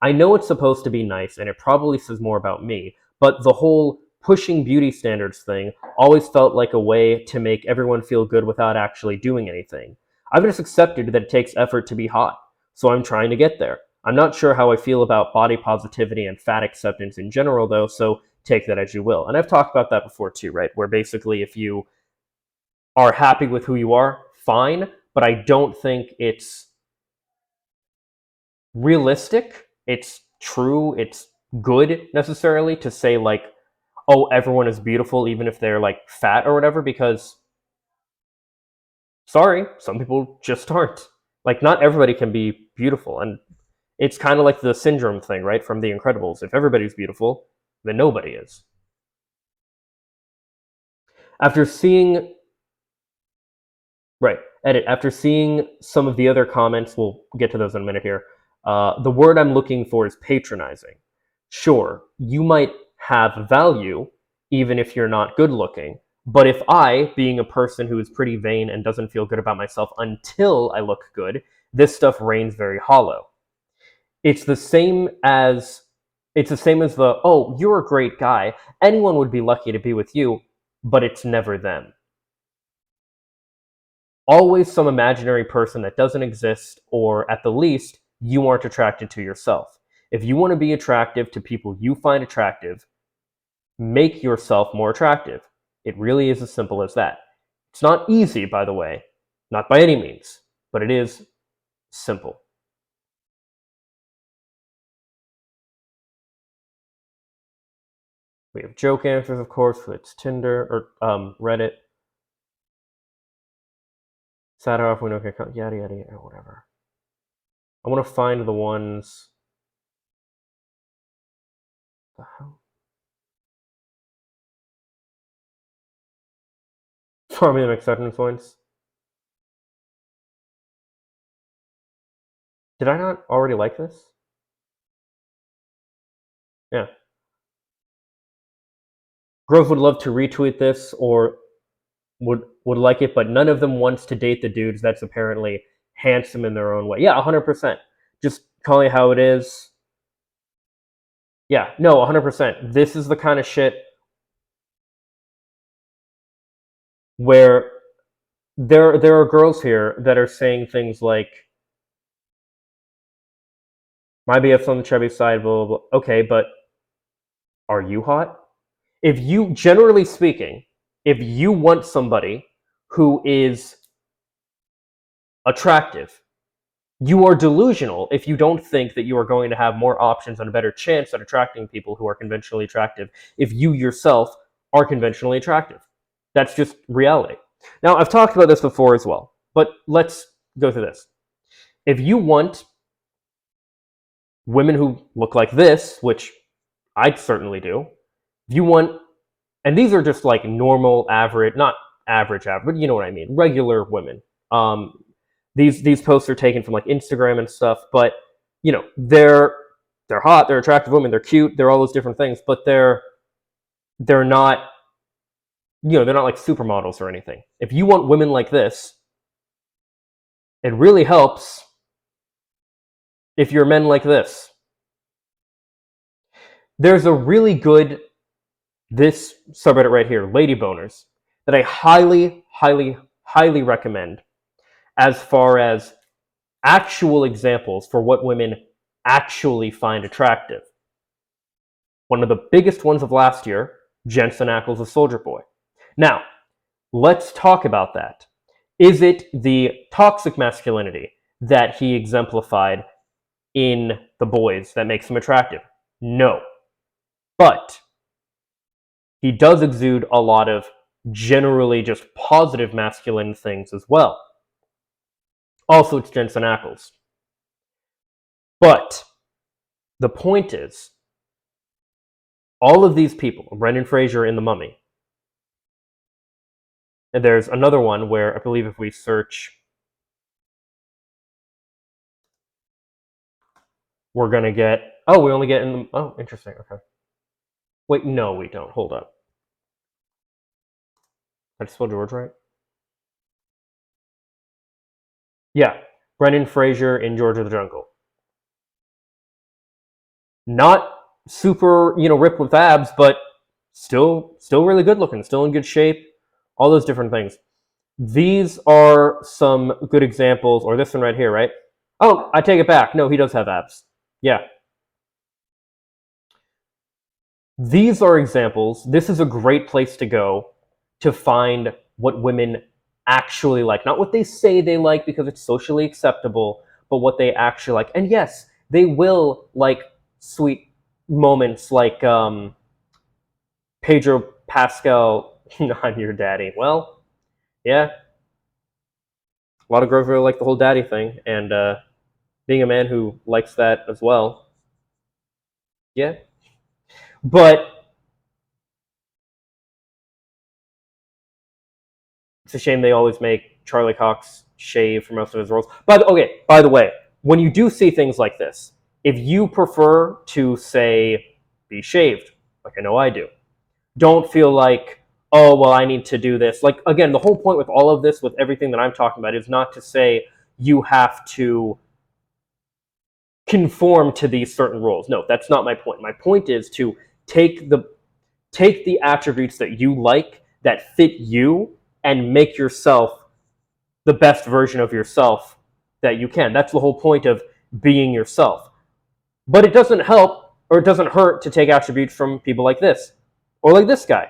I know it's supposed to be nice, and it probably says more about me, but the whole pushing beauty standards thing always felt like a way to make everyone feel good without actually doing anything. I've just accepted that it takes effort to be hot, so I'm trying to get there. I'm not sure how I feel about body positivity and fat acceptance in general, though, so take that as you will. And I've talked about that before, too, right? Where basically if you are happy with who you are, fine, but I don't think it's realistic, it's true, it's good necessarily to say like, oh, everyone is beautiful even if they're like fat or whatever, because sorry, some people just aren't. Like, not everybody can be beautiful, and it's kind of like the syndrome thing, right, from The Incredibles. If everybody's beautiful, then nobody is. After seeing some of the other comments, we'll get to those in a minute here, the word I'm looking for is patronizing. Sure, you might have value even if you're not good looking, but if I, being a person who is pretty vain and doesn't feel good about myself until I look good, this stuff rains very hollow. It's the same as the, oh, you're a great guy, anyone would be lucky to be with you, but it's never them. Always some imaginary person that doesn't exist, or at the least, you aren't attracted to yourself. If you want to be attractive to people you find attractive, make yourself more attractive. It really is as simple as that. It's not easy, by the way, not by any means, but it is simple. We have joke answers, of course, it's Tinder or Reddit. Sadder off window, yada yada yada, whatever. I want to find the ones. The hell? Formula acceptance points. Did I not already like this? Yeah. Grove would love to retweet this or would like it, but none of them wants to date the dudes that's apparently handsome in their own way. Yeah, 100%. Just calling it how it is. Yeah, no, 100%. This is the kind of shit where there are girls here that are saying things like, my BF's on the chubby side, blah, blah, blah. Okay, but are you hot? If you, generally speaking, if you want somebody who is attractive, you are delusional if you don't think that you are going to have more options and a better chance at attracting people who are conventionally attractive if you yourself are conventionally attractive. That's just reality. Now, I've talked about this before as well, but let's go through this. If you want women who look like this, which I certainly do, if you want, and these are just like normal, average, not average, but you know what I mean, regular women. These posts are taken from like Instagram and stuff, but they're hot, they're attractive women, they're cute, they're all those different things, but they're not, they're not like supermodels or anything. If you want women like this, it really helps if you're men like this. There's a really good, this subreddit right here, Lady Boners, that I highly, highly, highly recommend as far as actual examples for what women actually find attractive. One of the biggest ones of last year, Jensen Ackles of Soldier Boy. Now, let's talk about that. Is it the toxic masculinity that he exemplified in The Boys that makes him attractive? No. But he does exude a lot of generally just positive masculine things as well. Also, it's Jensen Ackles. But the point is, all of these people, Brendan Fraser in The Mummy, and there's another one where I believe if we search, we're going to get, we only get in the, interesting, okay. Wait, no, we don't. Hold up. Did I spell George right? Yeah, Brendan Fraser in George of the Jungle. Not super, ripped with abs, but still really good looking, still in good shape, all those different things. These are some good examples, or this one right here, right? Oh, I take it back. No, he does have abs. Yeah. These are examples. This is a great place to go to find what women actually like. Not what they say they like because it's socially acceptable, but what they actually like. And yes, they will like sweet moments like Pedro Pascal, I'm your daddy. Well, yeah. A lot of girls really like the whole daddy thing, and being a man who likes that as well, yeah. But it's a shame they always make Charlie Cox shave for most of his roles. By the way, when you do see things like this, if you prefer to, say, be shaved, like I know I do, don't feel like, oh, well, I need to do this. Like, again, the whole point with all of this, with everything that I'm talking about, is not to say you have to conform to these certain rules. No, that's not my point. My point is to take the attributes that you like, that fit you, and make yourself the best version of yourself that you can. That's the whole point of being yourself. But it doesn't help, or it doesn't hurt to take attributes from people like this, or like this guy.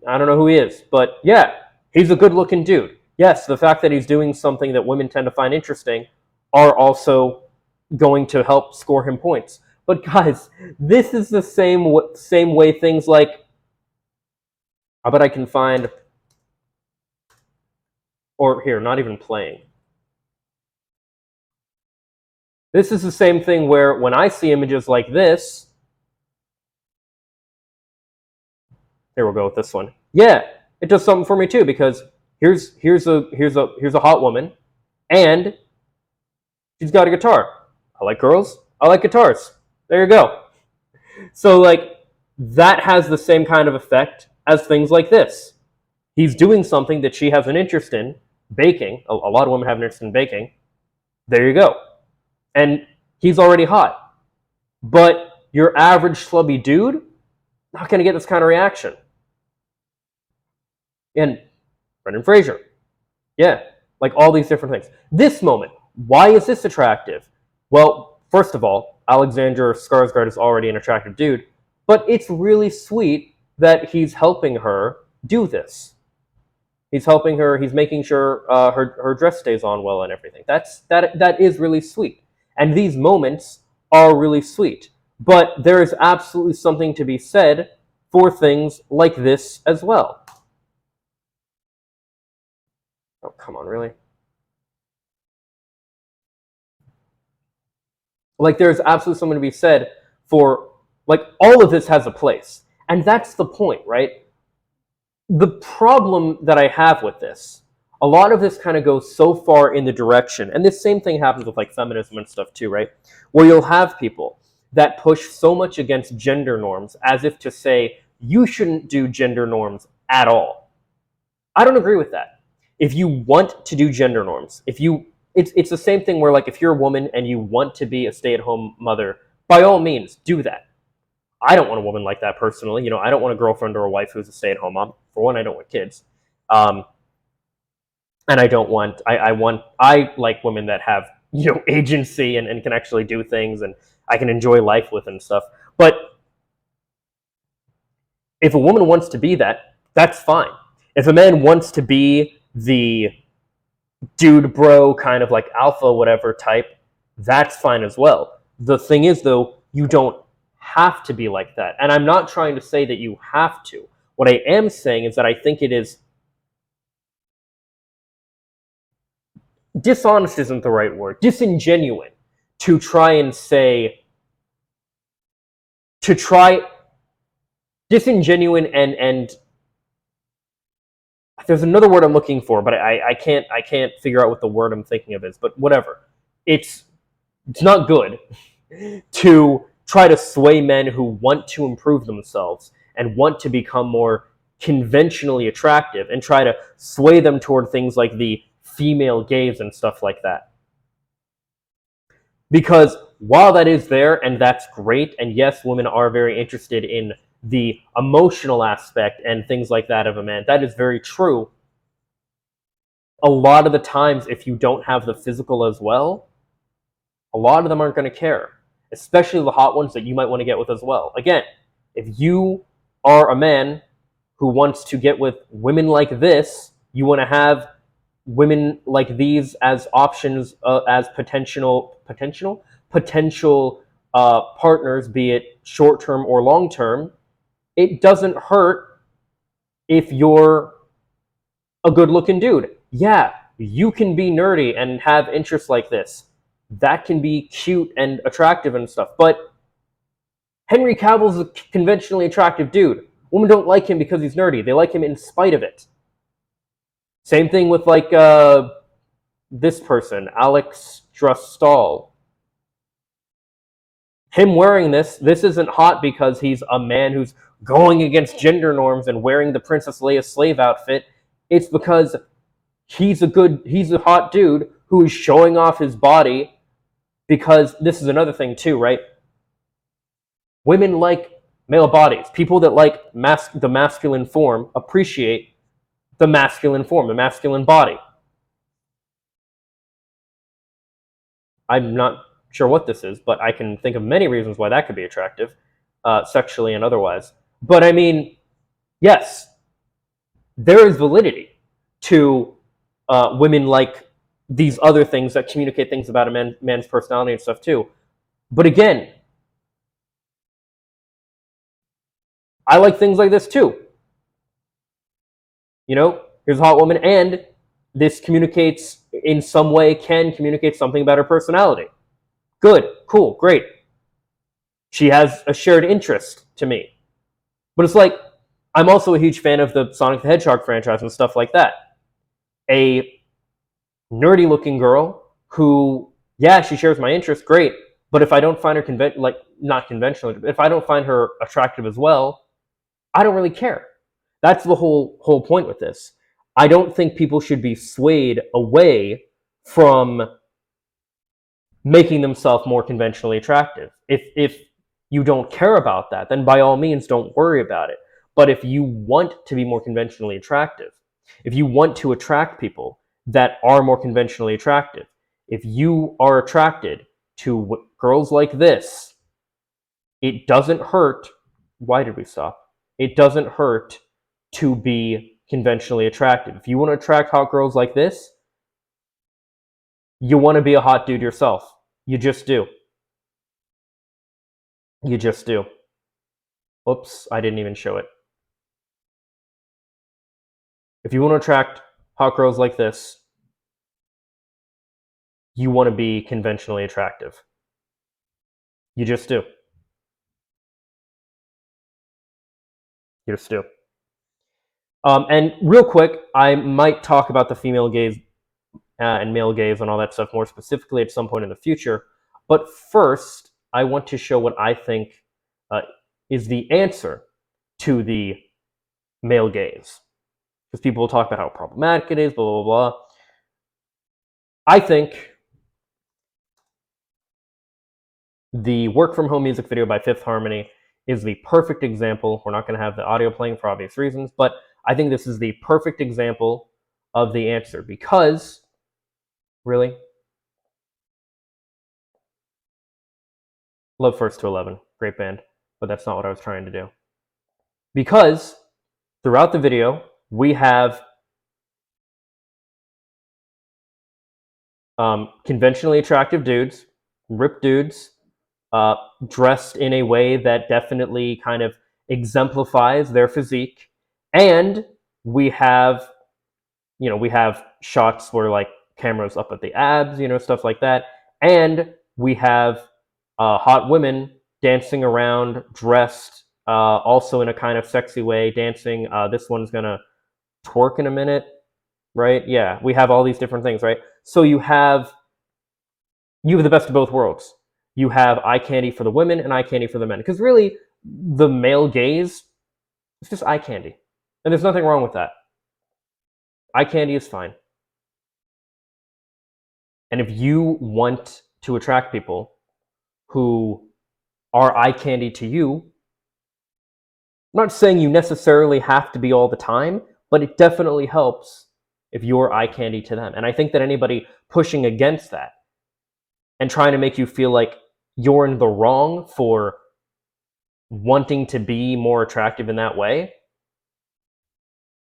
I don't know who he is, but yeah, he's a good-looking dude. Yes, the fact that he's doing something that women tend to find interesting are also going to help score him points. But guys, this is the same way things like, I bet I can find, or here, not even playing. This is the same thing where when I see images like this, here we'll go with this one. Yeah, it does something for me too, because here's a hot woman, and she's got a guitar. I like girls. I like guitars. There you go. So like that has the same kind of effect as things like this. He's doing something that she has an interest in, baking. A lot of women have an interest in baking. There you go. And he's already hot. But your average schlubby dude, not going to get this kind of reaction. And Brendan Fraser. Yeah, like all these different things. This moment, why is this attractive? Well, first of all, Alexander Skarsgård is already an attractive dude, but it's really sweet that he's helping her do this. He's helping her, he's making sure her dress stays on well and everything. That is really sweet. And these moments are really sweet. But there is absolutely something to be said for things like this as well. Oh, come on, really? Like, there's absolutely something to be said for, like, all of this has a place. And that's the point, right? The problem that I have with this, a lot of this kind of goes so far in the direction, and this same thing happens with like feminism and stuff too, right? Where you'll have people that push so much against gender norms as if to say, you shouldn't do gender norms at all. I don't agree with that. If you want to do gender norms, it's the same thing where, like, if you're a woman and you want to be a stay-at-home mother, by all means, do that. I don't want a woman like that personally. You know, I don't want a girlfriend or a wife who's a stay-at-home mom. For one, I don't want kids. And I like women that have, you know, agency and can actually do things and I can enjoy life with and stuff. But if a woman wants to be that, that's fine. If a man wants to be the dude bro kind of like alpha whatever type, that's fine as well. The thing is, though, you don't have to be like that. And I'm not trying to say that you have to. What I am saying is that I think it is dishonest isn't the right word, disingenuous to try and say, disingenuous and there's another word I'm looking for, but I can't figure out what the word I'm thinking of is, but whatever. It's not good to try to sway men who want to improve themselves and want to become more conventionally attractive and try to sway them toward things like the female gaze and stuff like that. Because while that is there and that's great, and yes, women are very interested in the emotional aspect and things like that of a man, that is very true. A lot of the times, if you don't have the physical as well, a lot of them aren't going to care, especially the hot ones that you might want to get with as well. Again, if you are a man who wants to get with women like this, you want to have women like these as options, as potential partners, be it short-term or long-term. It doesn't hurt if you're a good-looking dude. Yeah, you can be nerdy and have interests like this. That can be cute and attractive and stuff. But Henry Cavill's a conventionally attractive dude. Women don't like him because he's nerdy. They like him in spite of it. Same thing with, like, this person, Alex Drustall. Him wearing this isn't hot because he's a man who's going against gender norms and wearing the Princess Leia slave outfit. It's because he's a hot dude who is showing off his body, because this is another thing too, right? Women like male bodies. People that like the masculine form appreciate the masculine form, the masculine body. I'm not sure what this is, but I can think of many reasons why that could be attractive, sexually and otherwise. But I mean, yes, there is validity to women like these other things that communicate things about a man's personality and stuff too. But again, I like things like this too. You know, here's a hot woman, and this communicates in some way, can communicate something about her personality. Good, cool, great. She has a shared interest to me. But it's like, I'm also a huge fan of the Sonic the Hedgehog franchise and stuff like that. A nerdy looking girl who, yeah, she shares my interest, great. But if I don't find her not conventional, if I don't find her attractive as well, I don't really care. That's the whole point with this. I don't think people should be swayed away from making themselves more conventionally attractive. If you don't care about that, then by all means, don't worry about it. But if you want to be more conventionally attractive, if you want to attract people that are more conventionally attractive, if you are attracted to girls like this, it doesn't hurt. Why did we stop? It doesn't hurt to be conventionally attractive. If you want to attract hot girls like this, you want to be a hot dude yourself. You just do. You just do. Oops, I didn't even show it. If you want to attract hot girls like this, you want to be conventionally attractive. You just do. You just do. And real quick, I might talk about the female gaze and male gaze and all that stuff more specifically at some point in the future. But first, I want to show what I think is the answer to the male gaze. Because people will talk about how problematic it is, blah, blah, blah. I think the work from home music video by Fifth Harmony is the perfect example. We're not going to have the audio playing for obvious reasons, but I think this is the perfect example of the answer because, really, love First to 11, great band, but that's not what I was trying to do. Because throughout the video, we have conventionally attractive dudes, ripped dudes, dressed in a way that definitely kind of exemplifies their physique, and we have shots where like cameras up at the abs, stuff like that, and we have hot women dancing around, dressed also in a kind of sexy way, dancing. This one's gonna twerk in a minute, right? Yeah, we have all these different things, right? So you have the best of both worlds. You have eye candy for the women and eye candy for the men. Because really, the male gaze is just eye candy. And there's nothing wrong with that. Eye candy is fine. And if you want to attract people who are eye candy to you, I'm not saying you necessarily have to be all the time, but it definitely helps if you're eye candy to them. And I think that anybody pushing against that and trying to make you feel like you're in the wrong for wanting to be more attractive in that way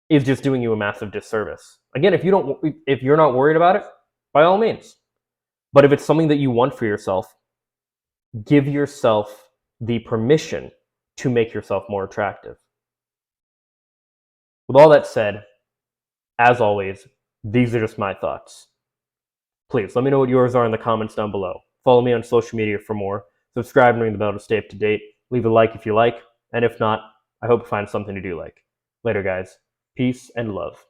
is just doing you a massive disservice. Again, if you're not worried about it, by all means. But if it's something that you want for yourself, give yourself the permission to make yourself more attractive. With all that said, as always, these are just my thoughts. Please let me know what yours are in the comments down below. Follow me on social media for more. Subscribe and ring the bell to stay up to date. Leave a like if you like. And if not, I hope you find something to do like. Later, guys. Peace and love.